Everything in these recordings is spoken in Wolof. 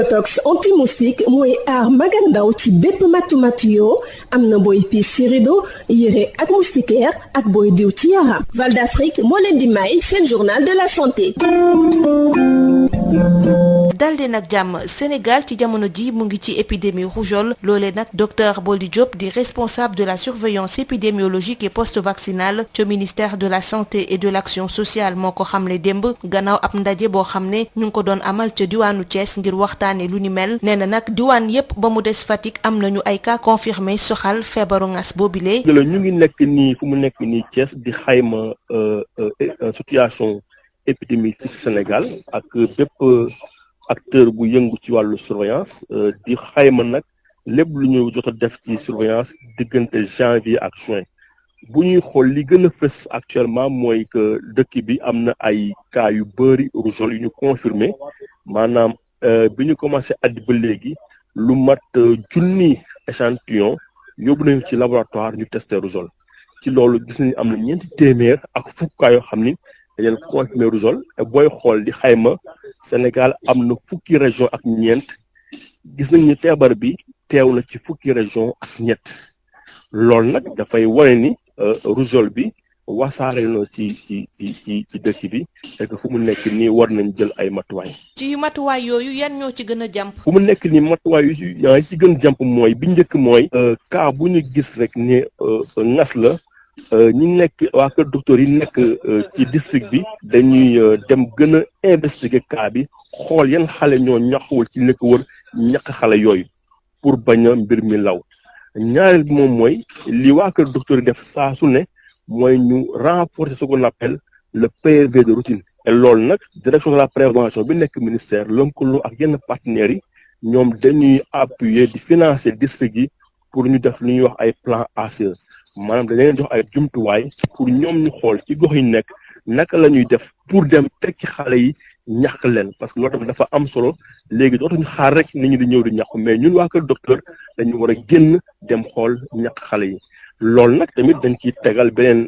Yotox anti-moustique mooy aar mag ak ndaw ci bépp matu yoo am na booy piis ci rido yére ak moustiquaire ak booy diw ci yaram. Val d'Afrique moo leen di may seen journal de la santé. dalde nag jàmm Sénégal ci jamono ji mu ngi ci épidémie rougeole loolee nag docteur Boldy Diop di responsable de la surveillance épidémiologique et post-vaccinale ci ministère de la santé et de l'action sociale moo ko xamle démb gannaaw ab ndaje boo xam ne ñu ngi ko doon amal ca diwaanu Thiès ngir waxtaane lu ni mel nee na nag diwaan yépp ba mu des Fatick am nañu ay cas confirmé soxal feebaru ngas boobile. ñu ngi nekk nii fu mu nekk nii Thiès di xayma situation épidémie ci Sénégal ak bépp acteur bu yëngu ci wàllu surveillance di xayma nag lépp lu ñu jot a def ci surveillance diggante janvier ak juin bu ñuy xool li gën a fës actuellement mooy que dëkk bi am na ay cas yu bëri rougeole yu ñu confirmé maanaam bi ñu commencé at ba léegi lu mat junni échantillon yóbbu nañu ci laboratoire ñu testé rougeole ci loolu gis nañu am na ñeenti téeméer ak fukk yoo xam ni dañ leen confirmé rougeole et booy xool di xayma Sénégal am na fukki région ak ñeent gis nañ ni feebar bi teew na ci fukki région ak ñett loolu nag dafay wane ni rougeole bi wasaare na ci dëkk bi et que fu mu nekk nii war nañ jël ay matuwaay. ci matuwaay yooyu yan ñoo ci gën a jàmp. fu mu nekk nii matuwaay yu ci gën a jàmp mooy bi njëkk mooy. cas bu ñu gis rek ne ngas la. ñu nekk waa kër docteur yi nekk ci district bi dañuy dem gën a investiguer cas bi xool yan xale ñoo ñaxuwul ci li ko wër ñàkk xale yooyu pour bañ a mbir mi law ñaareel bi moom mooy li waa kër docteur yi def saa su ne mooy ñu renforcer ce qu'on appelle le PV de routine et loolu nag direction de la prévention bi nekk ministère lëkkaloo ak yenn partenaires yi ñoom dañuy appuyer di financer district yi pour ñu def li ñuy wax ay plan ACE maanaam dañ leen jox ay jumtuwaay pour ñoom ñu xool ci gox yi nekk naka la ñuy def pour dem tekki xale yi ñàkk leen parce que loolu tamit dafa am solo léegi dootuñu xaar rek nit ñi di ñëw di ñàkk mais ñun waa kër docteur dañu war a génn dem xool ñàkk xale yi loolu nag tamit dañ ciy tegal beneen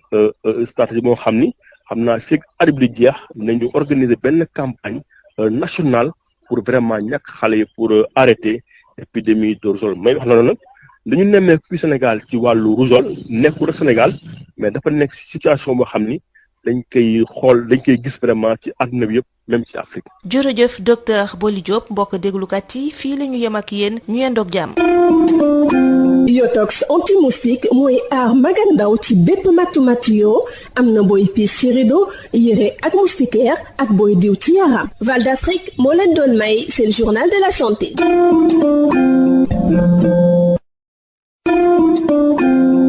stratégie moo xam ni xam naa fekk at bi di jeex nañu organiser benn campagne nationale pour vraiment ñàkk xale yi pour arrêter épidémie de rougeole may wax na nag dañu nemmee fii Sénégal ci wàllu rougeole nekkul rek Sénégal mais dafa nekk situation boo xam ni dañ koy gis vraiment ci àdduna bi yëpp même ci Afrique. jërëjëf docteur Boldy Diop mbokk déglukat yi fii la ñu yem ak yéen ñu yendoog jàmm. Yotox anti-moustique mooy aar mag ak ndaw ci bépp matu yoo am na booy piis ci rido yére ak moustiquaire ak booy diw ci yaram. Val d'Afrique moo leen doon may seen journal de la santé.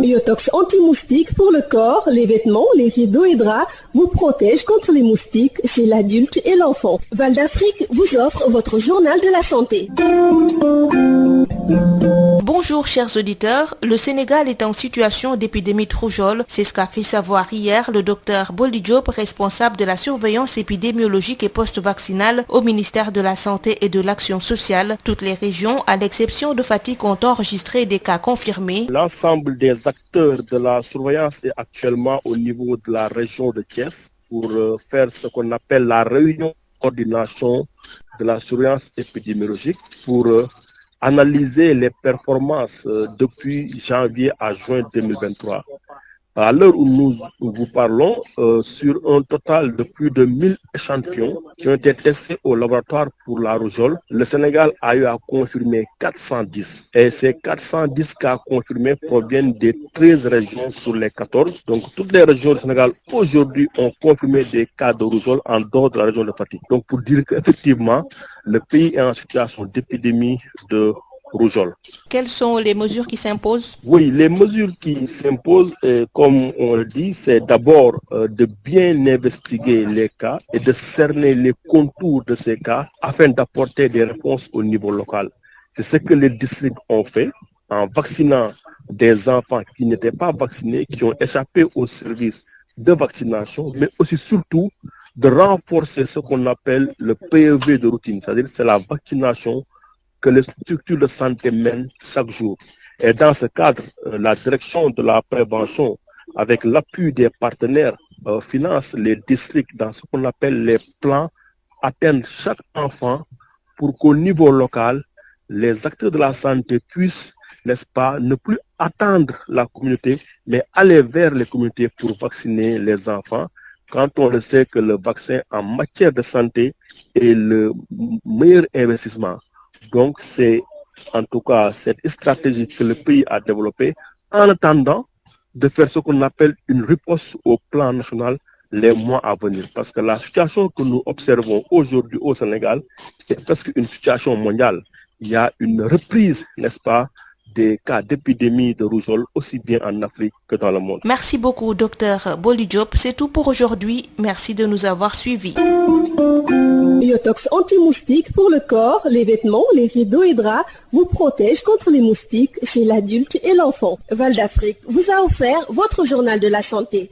Yotox anti-moustique pour le corps, les vêtements, les rideaux et draps vous protège contre les moustiques chez l'adulte et l'enfant. Val d'Afrique vous offre votre journal de la santé. Bonjour chers auditeurs, le Sénégal est en situation d'épidémie de rougeole, c'est ce qu'a fait savoir hier le docteur Boldy Diop, responsable de la surveillance épidémiologique et post-vaccinale au ministère de la Santé et de l'Action sociale. Toutes les régions, à l'exception de Fatick, ont enregistré des cas confirmés. L'ensemble des acteurs de la surveillance est actuellement au niveau de la région de Thiès pour faire ce qu'on appelle la réunion de coordination de la surveillance épidémiologique pour analyser les performances depuis janvier à juin 2023. À l'heure où nous vous parlons, sur un total de plus de 1000 échantillons qui ont été testés au laboratoire pour la rougeole, le Sénégal a eu à confirmer 410. Et ces 410 cas confirmés proviennent des 13 régions sur les 14. Donc toutes les régions du Sénégal aujourd'hui ont confirmé des cas de rougeole en dehors de la région de Fatick. Donc pour dire qu'effectivement, le pays est en situation d'épidémie de rougeole. Quelles sont les mesures qui s'imposent? Oui, les mesures qui s'imposent, comme on le dit, c'est d'abord de bien investiguer les cas et de cerner les contours de ces cas afin d'apporter des réponses au niveau local. C'est ce que les districts ont fait en vaccinant des enfants qui n'étaient pas vaccinés, qui ont échappé au service de vaccination, mais aussi surtout de renforcer ce qu'on appelle le PEV de routine, c'est-à-dire c'est la vaccination que les structures de santé mènent chaque jour. Et dans ce cadre, la direction de la prévention, avec l'appui des partenaires, finance les districts dans ce qu'on appelle les plans, atteindre chaque enfant pour qu'au niveau local, les acteurs de la santé puissent, n'est-ce pas, ne plus attendre la communauté, mais aller vers les communautés pour vacciner les enfants. Quand on le sait que le vaccin en matière de santé est le meilleur investissement. Donc, c'est en tout cas cette stratégie que le pays a développée en attendant de faire ce qu'on appelle une riposte au plan national les mois à venir. Parce que la situation que nous observons aujourd'hui au Sénégal, c'est presque une situation mondiale. Il y a une reprise, n'est-ce pas, des cas d'épidémie de rougeole aussi bien en Afrique que dans le monde. Merci beaucoup, docteur Boli Diop. C'est tout pour aujourd'hui. Merci de nous avoir suivis. Biotox anti-moustique pour le corps, les vêtements, les rideaux et draps vous protège contre les moustiques chez l'adulte et l'enfant. Val d'Afrique vous a offert votre journal de la santé.